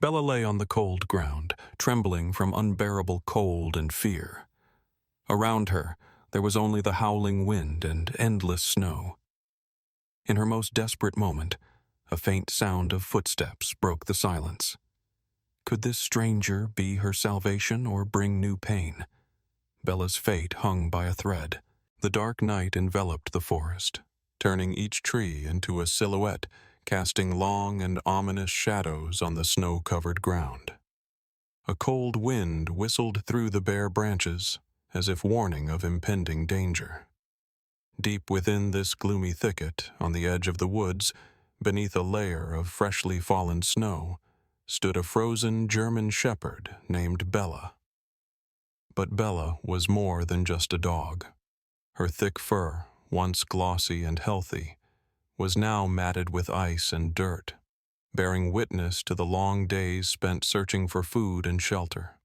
Bella lay on the cold ground, trembling from unbearable cold and fear. Around her, there was only the howling wind and endless snow. In her most desperate moment, a faint sound of footsteps broke the silence. Could this stranger be her salvation or bring new pain? Bella's fate hung by a thread. The dark night enveloped the forest, turning each tree into a silhouette, casting long and ominous shadows on the snow-covered ground. A cold wind whistled through the bare branches, as if warning of impending danger. Deep within this gloomy thicket, on the edge of the woods, beneath a layer of freshly fallen snow, stood a frozen German shepherd named Bella. But Bella was more than just a dog. Her thick fur, once glossy and healthy, was now matted with ice and dirt, bearing witness to the long days spent searching for food and shelter.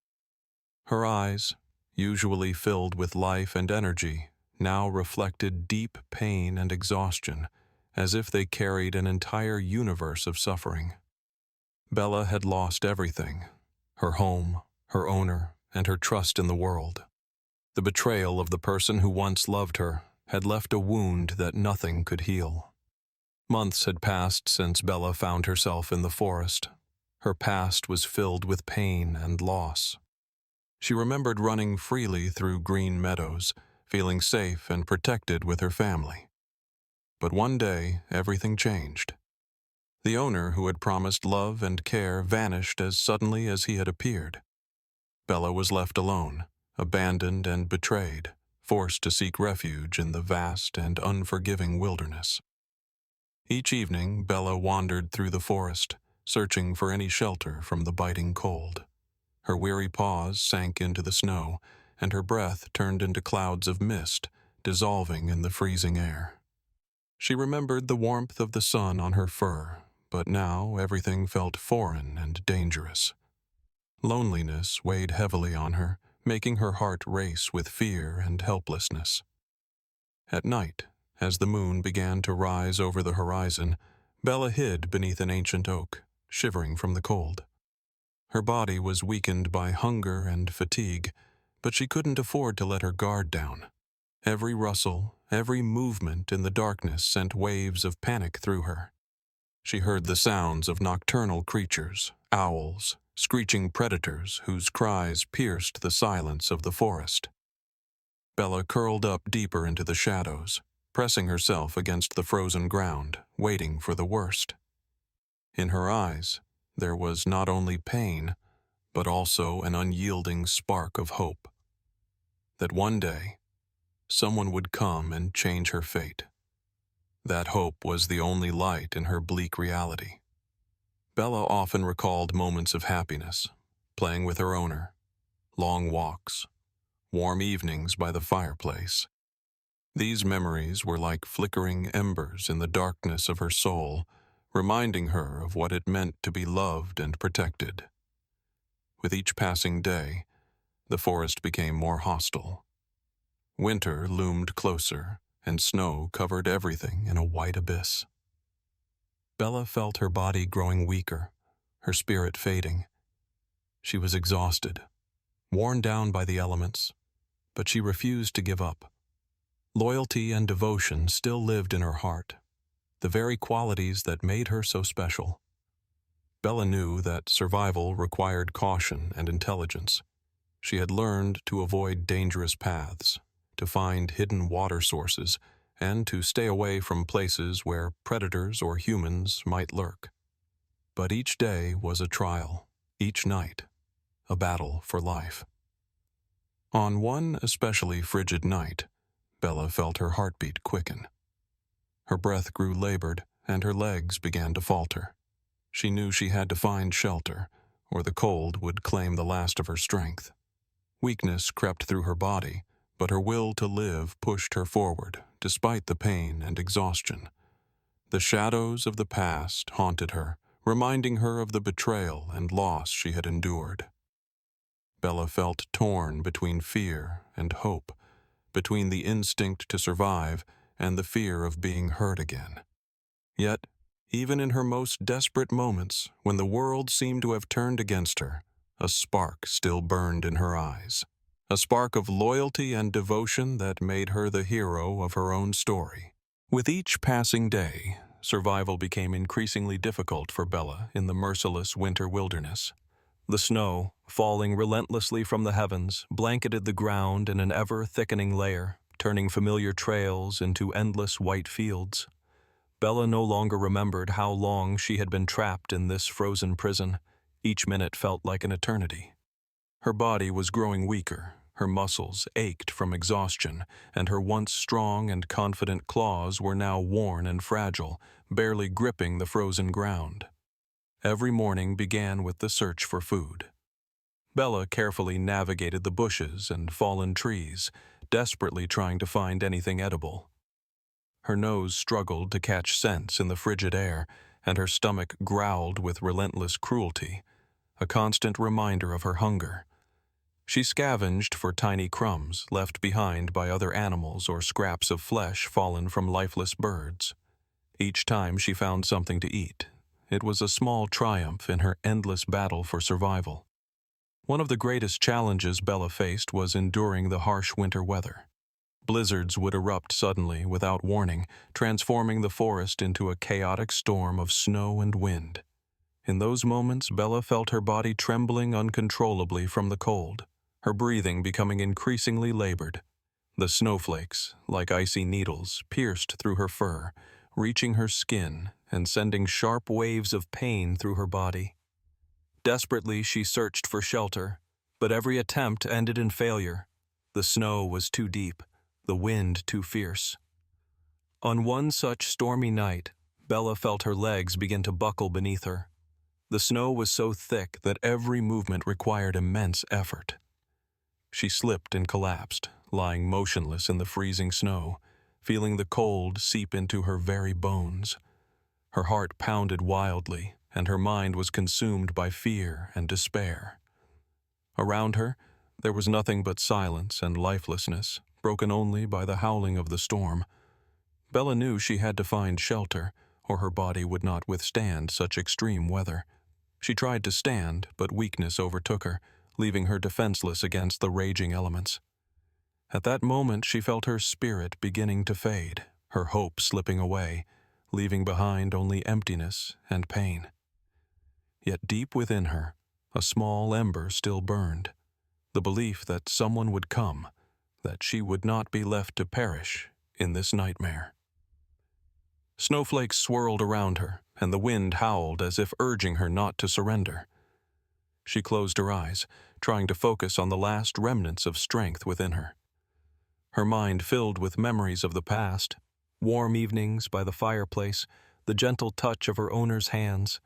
Her eyes, usually filled with life and energy, now reflected deep pain and exhaustion, as if they carried an entire universe of suffering. Bella had lost everything: her home, her owner, and her trust in the world. The betrayal of the person who once loved her had left a wound that nothing could heal. Months had passed since Bella found herself in the forest. Her past was filled with pain and loss. She remembered running freely through green meadows, feeling safe and protected with her family. But one day, everything changed. The owner who had promised love and care vanished as suddenly as he had appeared. Bella was left alone, abandoned and betrayed, forced to seek refuge in the vast and unforgiving wilderness. Each evening, Bella wandered through the forest, searching for any shelter from the biting cold. Her weary paws sank into the snow, and her breath turned into clouds of mist, dissolving in the freezing air. She remembered the warmth of the sun on her fur, but now everything felt foreign and dangerous. Loneliness weighed heavily on her, making her heart race with fear and helplessness. At night, as the moon began to rise over the horizon, Bella hid beneath an ancient oak, shivering from the cold. Her body was weakened by hunger and fatigue, but she couldn't afford to let her guard down. Every rustle, every movement in the darkness sent waves of panic through her. She heard the sounds of nocturnal creatures, owls, screeching predators whose cries pierced the silence of the forest. Bella curled up deeper into the shadows, pressing herself against the frozen ground, waiting for the worst. In her eyes, there was not only pain, but also an unyielding spark of hope. That one day, someone would come and change her fate. That hope was the only light in her bleak reality. Bella often recalled moments of happiness, playing with her owner, long walks, warm evenings by the fireplace. These memories were like flickering embers in the darkness of her soul, reminding her of what it meant to be loved and protected. With each passing day, the forest became more hostile. Winter loomed closer, and snow covered everything in a white abyss. Bella felt her body growing weaker, her spirit fading. She was exhausted, worn down by the elements, but she refused to give up. Loyalty and devotion still lived in her heart, the very qualities that made her so special. Bella knew that survival required caution and intelligence. She had learned to avoid dangerous paths, to find hidden water sources, and to stay away from places where predators or humans might lurk. But each day was a trial, each night a battle for life. On one especially frigid night, Bella felt her heartbeat quicken. Her breath grew labored, and her legs began to falter. She knew she had to find shelter, or the cold would claim the last of her strength. Weakness crept through her body, but her will to live pushed her forward, despite the pain and exhaustion. The shadows of the past haunted her, reminding her of the betrayal and loss she had endured. Bella felt torn between fear and hope, between the instinct to survive and the fear of being hurt again. Yet, Even in her most desperate moments, when the world seemed to have turned against her, a spark still burned in her eyes. A spark of loyalty and devotion that made her the hero of her own story. With each passing day, survival became increasingly difficult for Bella in the merciless winter wilderness. The snow, falling relentlessly from the heavens, blanketed the ground in an ever-thickening layer, turning familiar trails into endless white fields. Bella no longer remembered how long she had been trapped in this frozen prison. Each minute felt like an eternity. Her body was growing weaker, her muscles ached from exhaustion, and her once strong and confident claws were now worn and fragile, barely gripping the frozen ground. Every morning began with the search for food. Bella carefully navigated the bushes and fallen trees, desperately trying to find anything edible. Her nose struggled to catch scents in the frigid air, and her stomach growled with relentless cruelty, a constant reminder of her hunger. She scavenged for tiny crumbs left behind by other animals or scraps of flesh fallen from lifeless birds. Each time she found something to eat, it was a small triumph in her endless battle for survival. One of the greatest challenges Bella faced was enduring the harsh winter weather. Blizzards would erupt suddenly without warning, transforming the forest into a chaotic storm of snow and wind. In those moments, Bella felt her body trembling uncontrollably from the cold, her breathing becoming increasingly labored. The snowflakes, like icy needles, pierced through her fur, reaching her skin and sending sharp waves of pain through her body. Desperately, she searched for shelter, but every attempt ended in failure. The snow was too deep, the wind too fierce. On one such stormy night, Bella felt her legs begin to buckle beneath her. The snow was so thick that every movement required immense effort. She slipped and collapsed, lying motionless in the freezing snow, feeling the cold seep into her very bones. Her heart pounded wildly, and her mind was consumed by fear and despair. Around her, there was nothing but silence and lifelessness, broken only by the howling of the storm. Bella knew she had to find shelter, or her body would not withstand such extreme weather. She tried to stand, but weakness overtook her, leaving her defenseless against the raging elements. At that moment, she felt her spirit beginning to fade, her hope slipping away, leaving behind only emptiness and pain. Yet deep within her, a small ember still burned, the belief that someone would come, that she would not be left to perish in this nightmare. Snowflakes swirled around her, and the wind howled as if urging her not to surrender. She closed her eyes, trying to focus on the last remnants of strength within her. Her mind filled with memories of the past, warm evenings by the fireplace, the gentle touch of her owner's hands,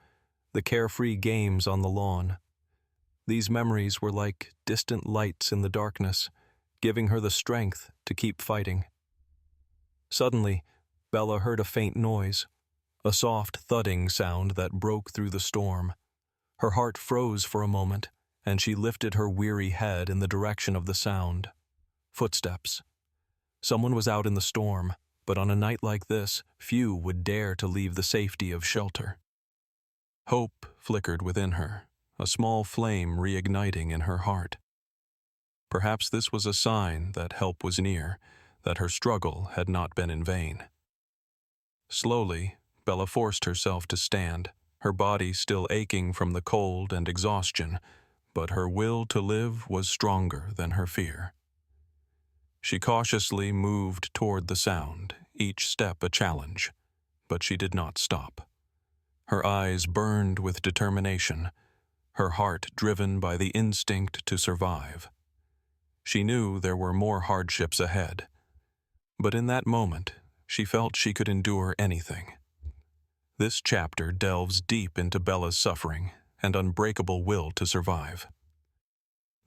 the carefree games on the lawn. These memories were like distant lights in the darkness, giving her the strength to keep fighting. Suddenly, Bella heard a faint noise, a soft thudding sound that broke through the storm. Her heart froze for a moment, and she lifted her weary head in the direction of the sound. Footsteps. Someone was out in the storm, but on a night like this, few would dare to leave the safety of shelter. Hope flickered within her, a small flame reigniting in her heart. Perhaps this was a sign that help was near, that her struggle had not been in vain. Slowly, Bella forced herself to stand, her body still aching from the cold and exhaustion, but her will to live was stronger than her fear. She cautiously moved toward the sound, each step a challenge, but she did not stop. Her eyes burned with determination, her heart driven by the instinct to survive. She knew there were more hardships ahead, but in that moment, she felt she could endure anything. This chapter delves deep into Bella's suffering and unbreakable will to survive.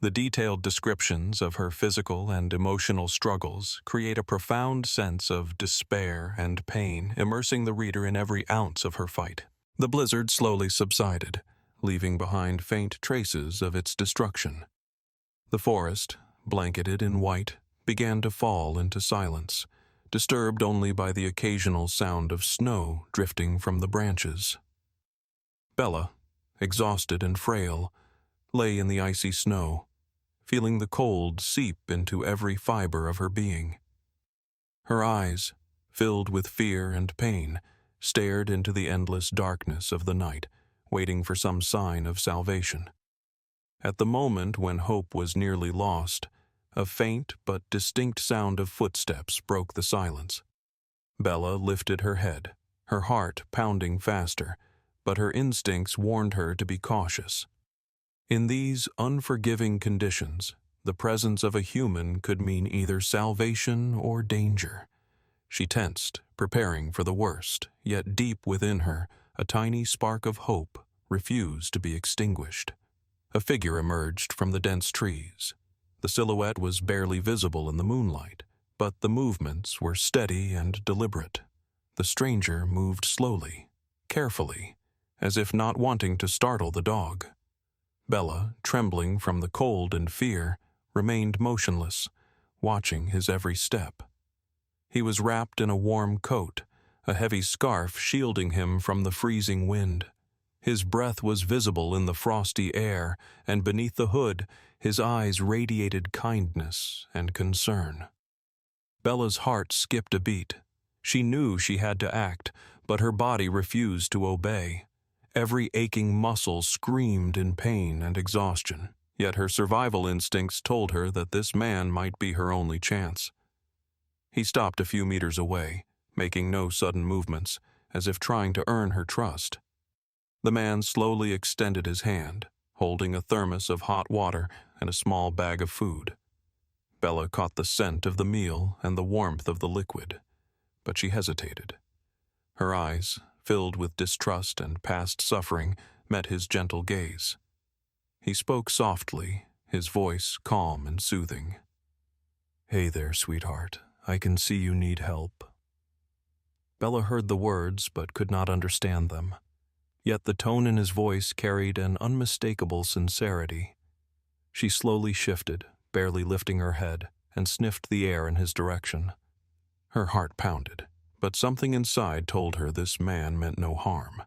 The detailed descriptions of her physical and emotional struggles create a profound sense of despair and pain, immersing the reader in every ounce of her fight. The blizzard slowly subsided, leaving behind faint traces of its destruction. The forest, blanketed in white, began to fall into silence, disturbed only by the occasional sound of snow drifting from the branches. Bella, exhausted and frail, lay in the icy snow, feeling the cold seep into every fiber of her being. Her eyes, filled with fear and pain, stared into the endless darkness of the night, waiting for some sign of salvation. At the moment when hope was nearly lost, a faint but distinct sound of footsteps broke the silence. Bella lifted her head, her heart pounding faster, but her instincts warned her to be cautious. In these unforgiving conditions, the presence of a human could mean either salvation or danger. She tensed, preparing for the worst, yet deep within her, a tiny spark of hope refused to be extinguished. A figure emerged from the dense trees. The silhouette was barely visible in the moonlight, but the movements were steady and deliberate. The stranger moved slowly, carefully, as if not wanting to startle the dog. Bella, trembling from the cold and fear, remained motionless, watching his every step. He was wrapped in a warm coat, a heavy scarf shielding him from the freezing wind. His breath was visible in the frosty air, and beneath the hood, his eyes radiated kindness and concern. Bella's heart skipped a beat. She knew she had to act, but her body refused to obey. Every aching muscle screamed in pain and exhaustion, yet her survival instincts told her that this man might be her only chance. He stopped a few meters away, making no sudden movements, as if trying to earn her trust. The man slowly extended his hand, holding a thermos of hot water and a small bag of food. Bella caught the scent of the meal and the warmth of the liquid, but she hesitated. Her eyes, filled with distrust and past suffering, met his gentle gaze. He spoke softly, his voice calm and soothing. "Hey there, sweetheart. I can see you need help." Bella heard the words but could not understand them. Yet the tone in his voice carried an unmistakable sincerity. She slowly shifted, barely lifting her head, and sniffed the air in his direction. Her heart pounded, but something inside told her this man meant no harm.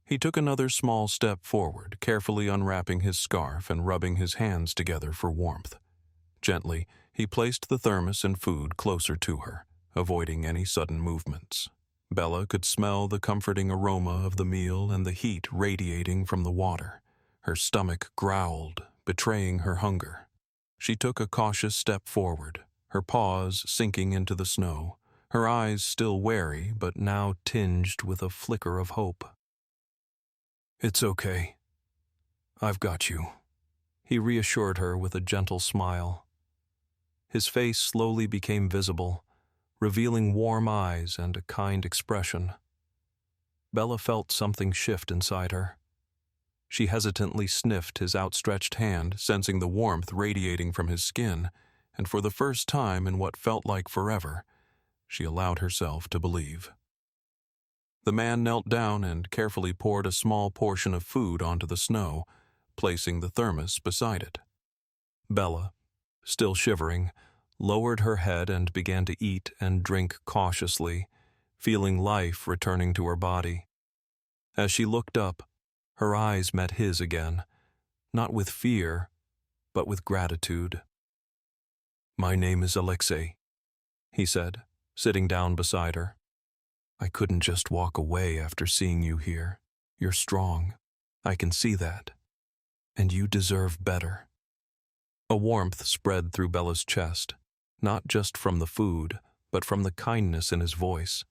He took another small step forward, carefully unwrapping his scarf and rubbing his hands together for warmth. Gently, he placed the thermos and food closer to her, avoiding any sudden movements. Bella could smell the comforting aroma of the meal and the heat radiating from the water. Her stomach growled, betraying her hunger. She took a cautious step forward, her paws sinking into the snow, her eyes still wary but now tinged with a flicker of hope. "It's okay. I've got you," he reassured her with a gentle smile. His face slowly became visible, revealing warm eyes and a kind expression. Bella felt something shift inside her. She hesitantly sniffed his outstretched hand, sensing the warmth radiating from his skin, and for the first time in what felt like forever, she allowed herself to believe. The man knelt down and carefully poured a small portion of food onto the snow, placing the thermos beside it. Bella, still shivering, lowered her head and began to eat and drink cautiously, feeling life returning to her body. As she looked up, her eyes met his again, not with fear, but with gratitude. "My name is Alexei," he said, sitting down beside her. "I couldn't just walk away after seeing you here. You're strong. I can see that. And you deserve better." A warmth spread through Bella's chest, not just from the food, but from the kindness in his voice.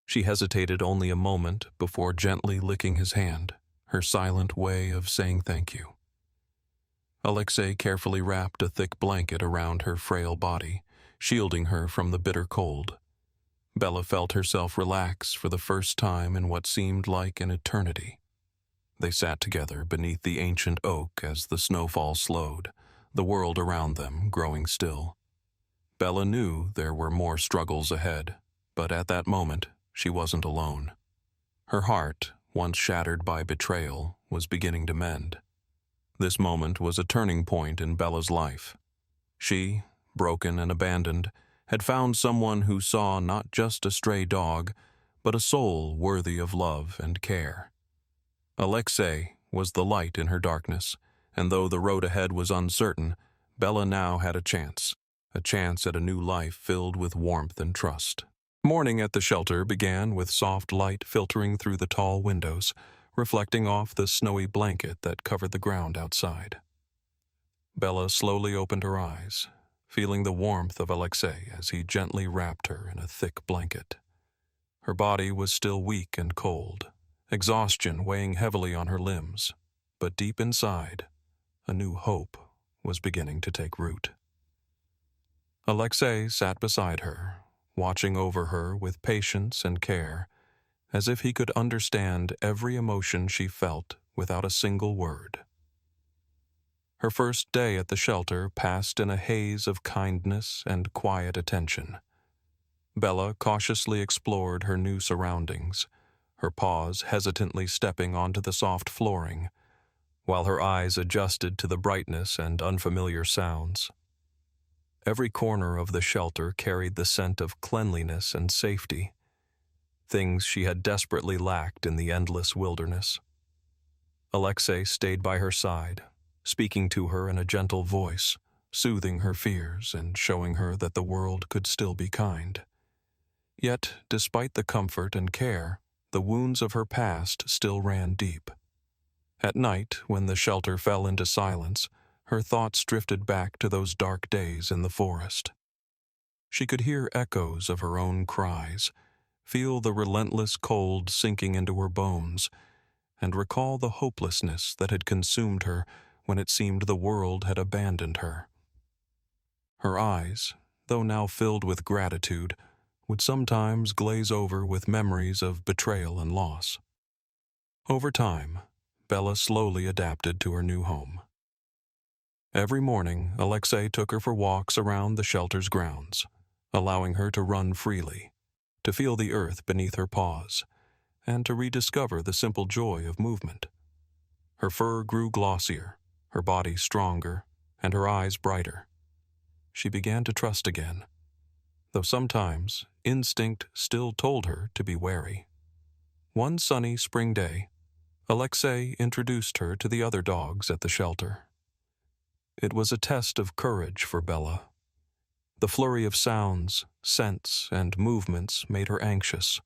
She hesitated only a moment before gently licking his hand, her silent way of saying thank you. Alexei carefully wrapped a thick blanket around her frail body, shielding her from the bitter cold. Bella felt herself relax for the first time in what seemed like an eternity. They sat together beneath the ancient oak as the snowfall slowed, the world around them growing still. Bella knew there were more struggles ahead, but at that moment, she wasn't alone. Her heart, once shattered by betrayal, was beginning to mend. This moment was a turning point in Bella's life. She, broken and abandoned, had found someone who saw not just a stray dog, but a soul worthy of love and care. Alexei was the light in her darkness, and though the road ahead was uncertain, Bella now had a chance at a new life filled with warmth and trust. Morning at the shelter began with soft light filtering through the tall windows, reflecting off the snowy blanket that covered the ground outside. Bella slowly opened her eyes, feeling the warmth of Alexei as he gently wrapped her in a thick blanket. Her body was still weak and cold, exhaustion weighing heavily on her limbs, but deep inside, a new hope was beginning to take root. Alexei sat beside her, watching over her with patience and care, as if he could understand every emotion she felt without a single word. Her first day at the shelter passed in a haze of kindness and quiet attention. Bella cautiously explored her new surroundings, her paws hesitantly stepping onto the soft flooring, while her eyes adjusted to the brightness and unfamiliar sounds. Every corner of the shelter carried the scent of cleanliness and safety, things she had desperately lacked in the endless wilderness. Alexei stayed by her side, speaking to her in a gentle voice, soothing her fears and showing her that the world could still be kind. Yet, despite the comfort and care, the wounds of her past still ran deep. At night, when the shelter fell into silence, her thoughts drifted back to those dark days in the forest. She could hear echoes of her own cries, feel the relentless cold sinking into her bones, and recall the hopelessness that had consumed her when it seemed the world had abandoned her. Her eyes, though now filled with gratitude, would sometimes glaze over with memories of betrayal and loss. Over time, Bella slowly adapted to her new home. Every morning, Alexei took her for walks around the shelter's grounds, allowing her to run freely, to feel the earth beneath her paws, and to rediscover the simple joy of movement. Her fur grew glossier, her body stronger, and her eyes brighter. She began to trust again, though sometimes instinct still told her to be wary. One sunny spring day, Alexei introduced her to the other dogs at the shelter. It was a test of courage for Bella. The flurry of sounds, scents, and movements made her anxious,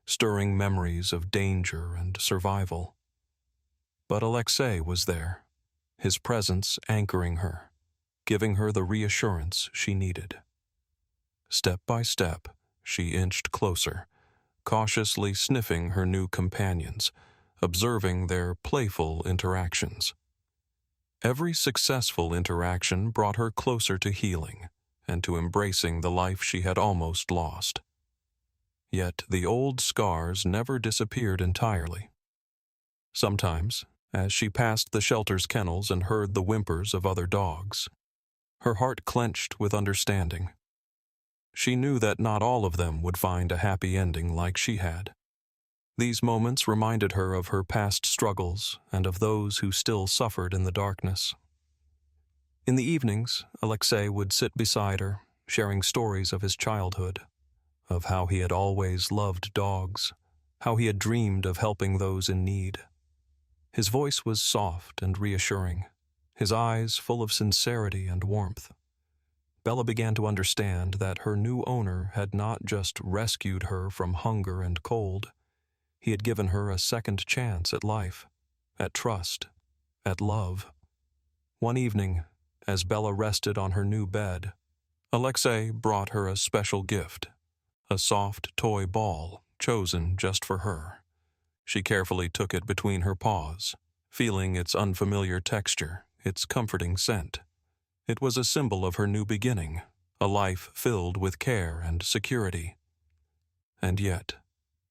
stirring memories of danger and survival. But Alexei was there, his presence anchoring her, giving her the reassurance she needed. Step by step, she inched closer, cautiously sniffing her new companions, observing their playful interactions. Every successful interaction brought her closer to healing and to embracing the life she had almost lost. Yet the old scars never disappeared entirely. Sometimes, as she passed the shelter's kennels and heard the whimpers of other dogs, her heart clenched with understanding. She knew that not all of them would find a happy ending like she had. These moments reminded her of her past struggles and of those who still suffered in the darkness. In the evenings, Alexei would sit beside her, sharing stories of his childhood, of how he had always loved dogs, how he had dreamed of helping those in need. His voice was soft and reassuring, his eyes full of sincerity and warmth. Bella began to understand that her new owner had not just rescued her from hunger and cold. He had given her a second chance at life, at trust, at love. One evening, as Bella rested on her new bed, Alexei brought her a special gift, a soft toy ball chosen just for her. She carefully took it between her paws, feeling its unfamiliar texture, its comforting scent. It was a symbol of her new beginning, a life filled with care and security. And yet,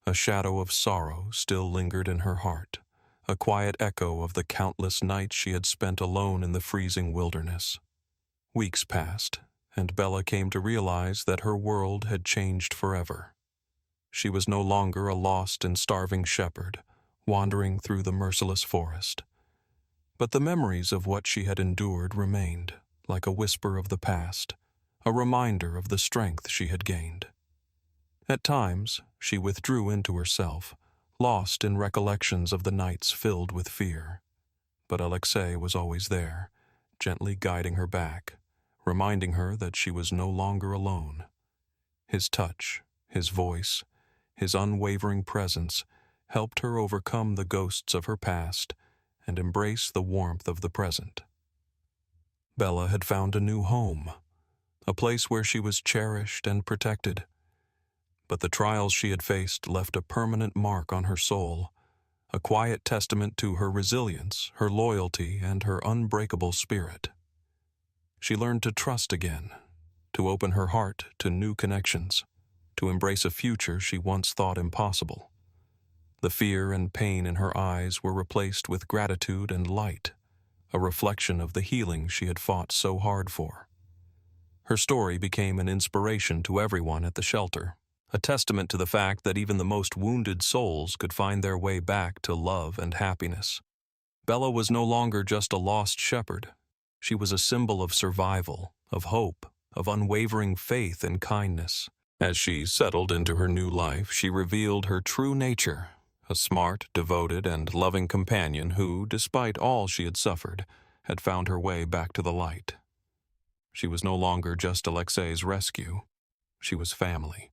a shadow of sorrow still lingered in her heart, a quiet echo of the countless nights she had spent alone in the freezing wilderness. Weeks passed, and Bella came to realize that her world had changed forever. She was no longer a lost and starving shepherd, wandering through the merciless forest. But the memories of what she had endured remained, like a whisper of the past, a reminder of the strength she had gained. At times, she withdrew into herself, lost in recollections of the nights filled with fear. But Alexei was always there, gently guiding her back, reminding her that she was no longer alone. His touch, his voice, his unwavering presence helped her overcome the ghosts of her past and embrace the warmth of the present. Bella had found a new home, a place where she was cherished and protected. But the trials she had faced left a permanent mark on her soul, a quiet testament to her resilience, her loyalty, and her unbreakable spirit. She learned to trust again, to open her heart to new connections, to embrace a future she once thought impossible. The fear and pain in her eyes were replaced with gratitude and light, a reflection of the healing she had fought so hard for. Her story became an inspiration to everyone at the shelter, a testament to the fact that even the most wounded souls could find their way back to love and happiness. Bella was no longer just a lost shepherd. She was a symbol of survival, of hope, of unwavering faith and kindness. As she settled into her new life, she revealed her true nature, a smart, devoted, and loving companion who, despite all she had suffered, had found her way back to the light. She was no longer just Alexei's rescue. She was family.